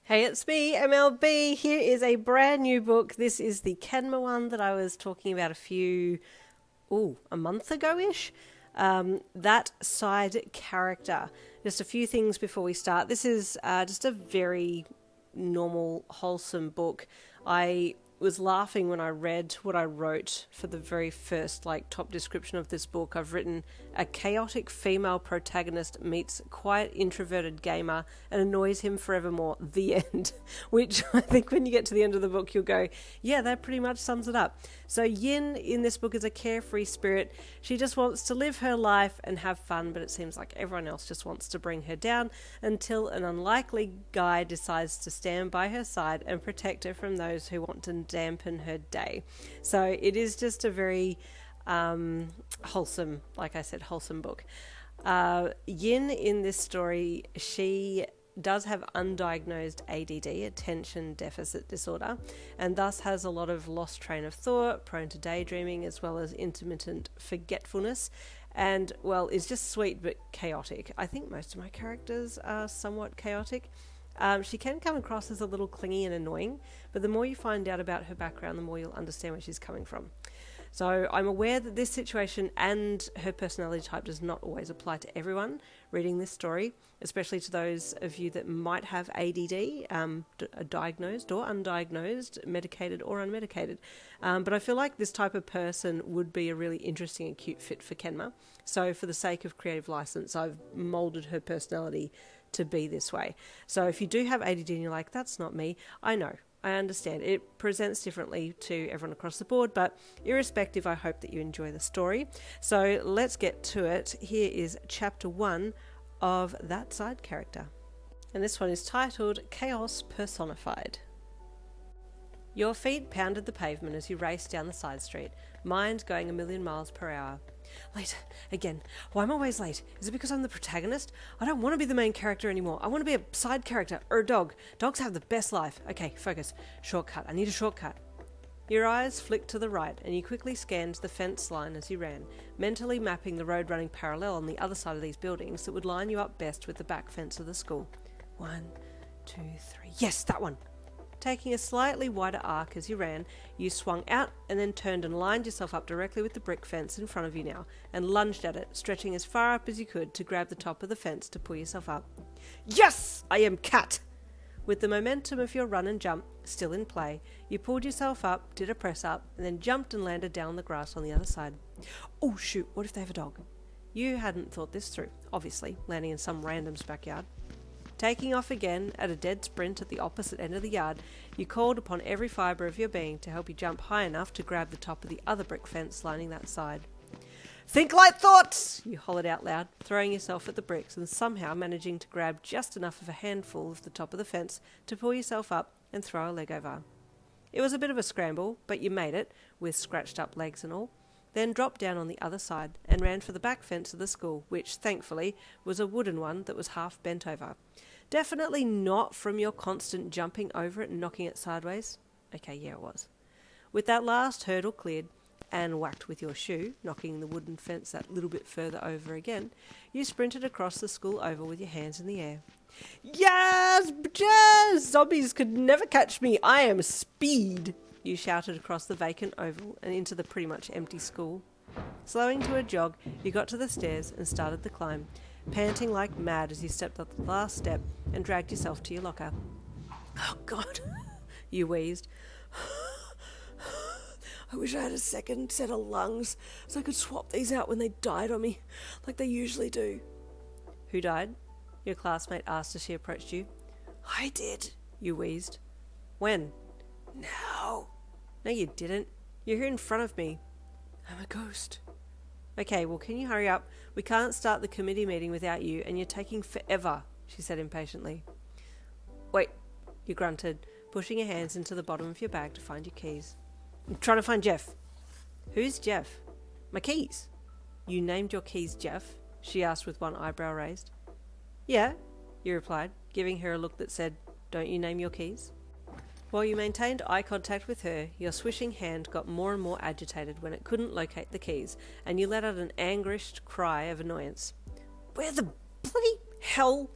Hey, it's me, MLB. Here is a brand new book. This is the Kenma one that I was talking about a month ago-ish. That side character. Just a few things before we start. This is just a very normal, wholesome book. I was laughing when I read what I wrote for the very first top description of this book. I've written a chaotic female protagonist meets quiet introverted gamer and annoys him forevermore, the end. Which I think when you get to the end of the book you'll go, yeah, that pretty much sums it up. So Yin in this book is a carefree spirit. She just wants to live her life and have fun, but it seems like everyone else just wants to bring her down until an unlikely guy decides to stand by her side and protect her from those who want to dampen her day. So it is just a very wholesome, like I said, wholesome book. Yin in this story, she does have undiagnosed ADD, attention deficit disorder, and thus has a lot of lost train of thought, prone to daydreaming, as well as intermittent forgetfulness. And, well, it's just sweet but chaotic. I think most of my characters are somewhat chaotic. She can come across as a little clingy and annoying, but the more you find out about her background, the more you'll understand where she's coming from. So I'm aware that this situation and her personality type does not always apply to everyone reading this story, especially to those of you that might have ADD, diagnosed or undiagnosed, medicated or unmedicated. But I feel like this type of person would be a really interesting and cute fit for Kenma. So for the sake of creative license, I've moulded her personality to be this way. So if you do have ADD and you're like, that's not me, I know. I understand. It presents differently to everyone across the board, but irrespective, I hope that you enjoy the story. So let's get to it. Here is chapter 1 of that side character. And this one is titled Chaos Personified. Your feet pounded the pavement as you raced down the side street, mind going 1,000,000 miles per hour. Late. Again. Why am I always late? Is it because I'm the protagonist? I don't want to be the main character anymore. I want to be a side character, or a dog. Dogs have the best life. Okay, focus. Shortcut. I need a shortcut. Your eyes flicked to the right, and you quickly scanned the fence line as you ran, mentally mapping the road running parallel on the other side of these buildings that would line you up best with the back fence of the school. 1, 2, 3. Yes, that one! Taking a slightly wider arc as you ran, you swung out and then turned and lined yourself up directly with the brick fence in front of you now, and lunged at it, stretching as far up as you could to grab the top of the fence to pull yourself up. Yes! I am Cat! With the momentum of your run and jump still in play, you pulled yourself up, did a press up, and then jumped and landed down on the grass on the other side. Oh shoot, what if they have a dog? You hadn't thought this through, obviously, landing in some random's backyard. Taking off again at a dead sprint at the opposite end of the yard, you called upon every fibre of your being to help you jump high enough to grab the top of the other brick fence lining that side. Think light thoughts! You hollered out loud, throwing yourself at the bricks and somehow managing to grab just enough of a handful of the top of the fence to pull yourself up and throw a leg over. It was a bit of a scramble, but you made it, with scratched up legs and all, then dropped down on the other side and ran for the back fence of the school, which, thankfully, was a wooden one that was half bent over. Definitely not from your constant jumping over it and knocking it sideways. Okay, yeah, it was. With that last hurdle cleared and whacked with your shoe, knocking the wooden fence that little bit further over again, you sprinted across the school oval with your hands in the air. Yes, bitches! Zombies could never catch me. I am Speed! You shouted across the vacant oval and into the pretty much empty school. Slowing to a jog, you got to the stairs and started the climb, panting like mad as you stepped up the last step and dragged yourself to your locker. Oh, God, you wheezed. I wish I had a second set of lungs so I could swap these out when they died on me, like they usually do. Who died? Your classmate asked as she approached you. I did, you wheezed. When? Now. No, you didn't. You're here in front of me. I'm a ghost. Okay, well, can you hurry up? We can't start the committee meeting without you, and you're taking forever, she said impatiently. Wait, you grunted, pushing your hands into the bottom of your bag to find your keys. I'm trying to find Jeff. Who's Jeff? My keys. You named your keys Jeff? She asked with one eyebrow raised. Yeah, you replied, giving her a look that said, don't you name your keys? While you maintained eye contact with her, your swishing hand got more and more agitated when it couldn't locate the keys, and you let out an anguished cry of annoyance. Where the bloody hell?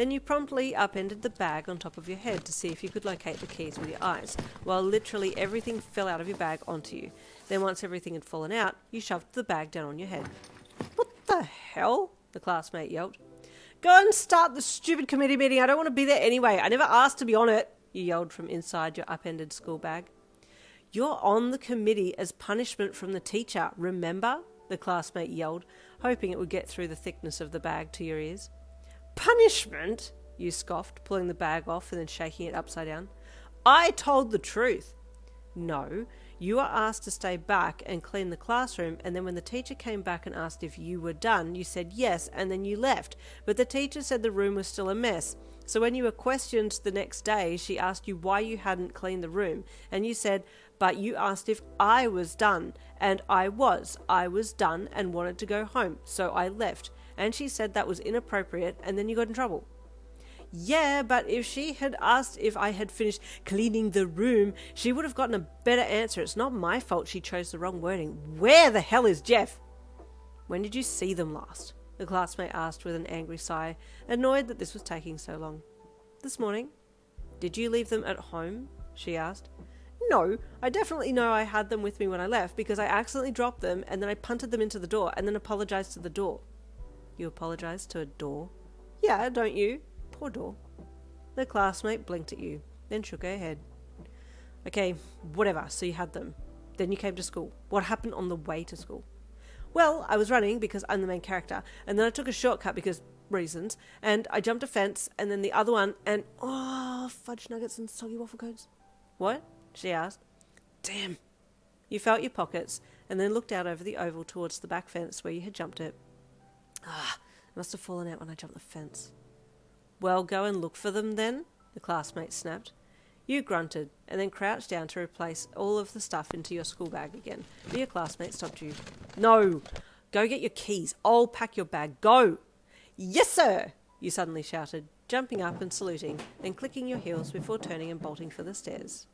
Then you promptly upended the bag on top of your head to see if you could locate the keys with your eyes, while literally everything fell out of your bag onto you. Then once everything had fallen out, you shoved the bag down on your head. "What the hell?" the classmate yelped. "Go and start the stupid committee meeting. I don't want to be there anyway. I never asked to be on it," you yelled from inside your upended school bag. "You're on the committee as punishment from the teacher, remember?" the classmate yelled, hoping it would get through the thickness of the bag to your ears. "Punishment?" you scoffed, pulling the bag off and then shaking it upside down. "I told the truth." "No, you were asked to stay back and clean the classroom, and then when the teacher came back and asked if you were done, you said yes, and then you left. But the teacher said the room was still a mess. So when you were questioned the next day, she asked you why you hadn't cleaned the room, and you said, but you asked if I was done, and I was done and wanted to go home, so I left. And she said that was inappropriate, and then you got in trouble." "Yeah, but if she had asked if I had finished cleaning the room, she would have gotten a better answer. It's not my fault she chose the wrong wording. Where the hell is Jeff?" "When did you see them last?" the classmate asked with an angry sigh, annoyed that this was taking so long. "This morning." "Did you leave them at home?" she asked. "No, I definitely know I had them with me when I left because I accidentally dropped them and then I punted them into the door and then apologized to the door." "You apologized to a door?" "Yeah, don't you? Poor door." The classmate blinked at you, then shook her head. "Okay, whatever, so you had them. Then you came to school. What happened on the way to school?" "Well, I was running because I'm the main character, and then I took a shortcut because reasons, and I jumped a fence, and then the other one, and fudge nuggets and soggy waffle cones." "What?" she asked. "Damn." You felt your pockets, and then looked out over the oval towards the back fence where you had jumped it. It must have fallen out when I jumped the fence." "Well, go and look for them then," the classmate snapped. You grunted, and then crouched down to replace all of the stuff into your school bag again, but your classmate stopped you. "No! Go get your keys. I'll pack your bag. Go!" "Yes, sir!" you suddenly shouted, jumping up and saluting, then clicking your heels before turning and bolting for the stairs.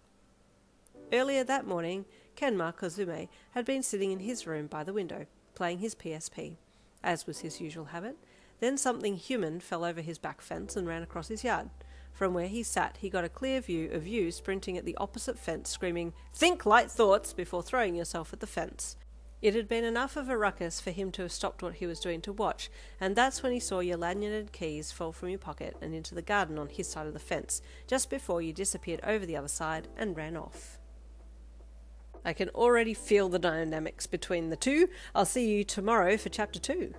Earlier that morning, Kenma Kozume had been sitting in his room by the window, playing his PSP, as was his usual habit. Then something human fell over his back fence and ran across his yard. From where he sat, he got a clear view of you sprinting at the opposite fence, screaming, "Think light thoughts," before throwing yourself at the fence. It had been enough of a ruckus for him to have stopped what he was doing to watch, and that's when he saw your lanyarded keys fall from your pocket and into the garden on his side of the fence, just before you disappeared over the other side and ran off. I can already feel the dynamics between the two. I'll see you tomorrow for Chapter 2.